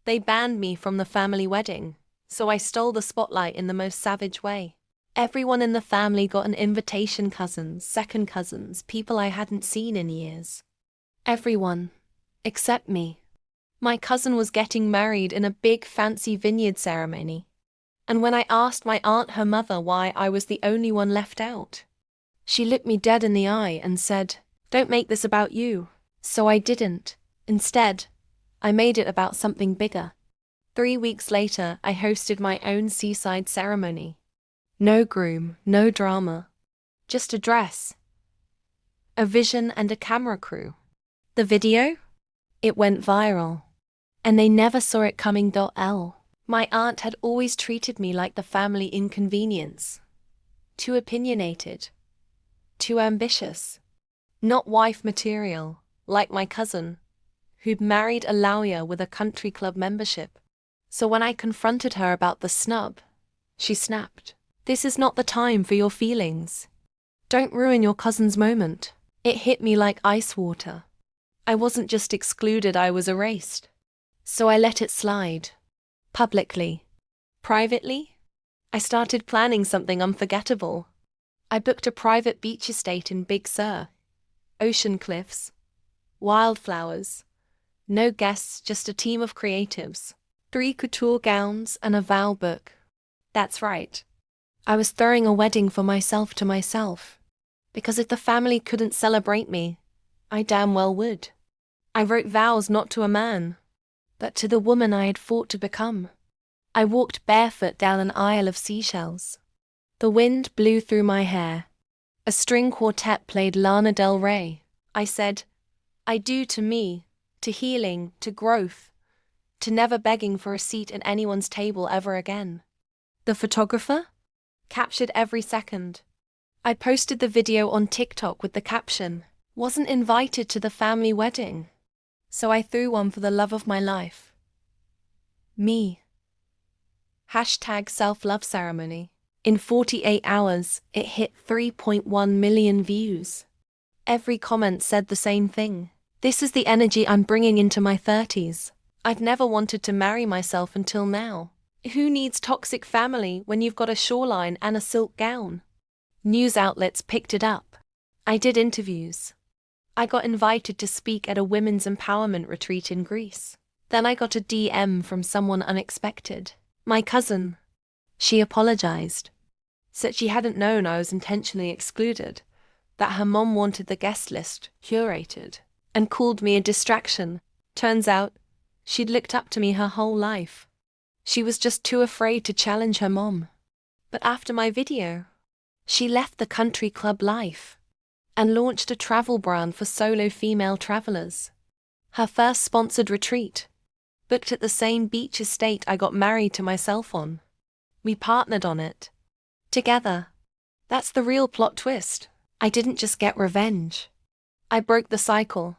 They banned me from the family wedding, so I stole the spotlight in the most savage way. Everyone in the family got an invitation, cousins, second cousins, people I hadn't seen in years. Everyone, except me. My cousin was getting married in a big fancy vineyard ceremony. And when I asked my aunt, her mother, why I was the only one left out, she looked me dead in the eye and said, "Don't make this about you." So I didn't. Instead, I made it about something bigger. 3 weeks later, I hosted my own seaside ceremony. No groom, no drama. Just a dress, a vision, and a camera crew. The video? It went viral. And they never saw it coming. My aunt had always treated me like the family inconvenience. Too opinionated. Too ambitious. Not wife material, like my cousin, who'd married a lawyer with a country club membership. So when I confronted her about the snub, she snapped. "This is not the time for your feelings. Don't ruin your cousin's moment." It hit me like ice water. I wasn't just excluded, I was erased. So I let it slide. Publicly. Privately, I started planning something unforgettable. I booked a private beach estate in Big Sur. Ocean cliffs. Wildflowers. No guests, just a team of creatives. 3 couture gowns and a vow book. That's right. I was throwing a wedding for myself to myself. Because if the family couldn't celebrate me, I damn well would. I wrote vows not to a man, but to the woman I had fought to become. I walked barefoot down an aisle of seashells. The wind blew through my hair. A string quartet played Lana Del Rey. I said, "I do to me, to healing, to growth, to never begging for a seat at anyone's table ever again." The photographer captured every second. I posted the video on TikTok with the caption, "Wasn't invited to the family wedding, so I threw one for the love of my life. Me." Hashtag self-love ceremony. In 48 hours, it hit 3.1 million views. Every comment said the same thing. "This is the energy I'm bringing into my 30s. I've never wanted to marry myself until now. Who needs toxic family when you've got a shoreline and a silk gown?" News outlets picked it up. I did interviews. I got invited to speak at a women's empowerment retreat in Greece. Then I got a DM from someone unexpected. My cousin. She apologized. Said she hadn't known I was intentionally excluded, that her mom wanted the guest list curated, and called me a distraction. Turns out, she'd looked up to me her whole life. She was just too afraid to challenge her mom. But after my video, she left the country club life and launched a travel brand for solo female travelers. Her first sponsored retreat, booked at the same beach estate I got married to myself on. We partnered on it. Together. That's the real plot twist. I didn't just get revenge. I broke the cycle.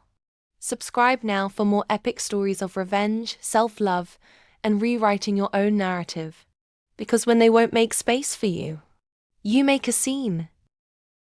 Subscribe now for more epic stories of revenge, self-love, and rewriting your own narrative. Because when they won't make space for you, you make a scene.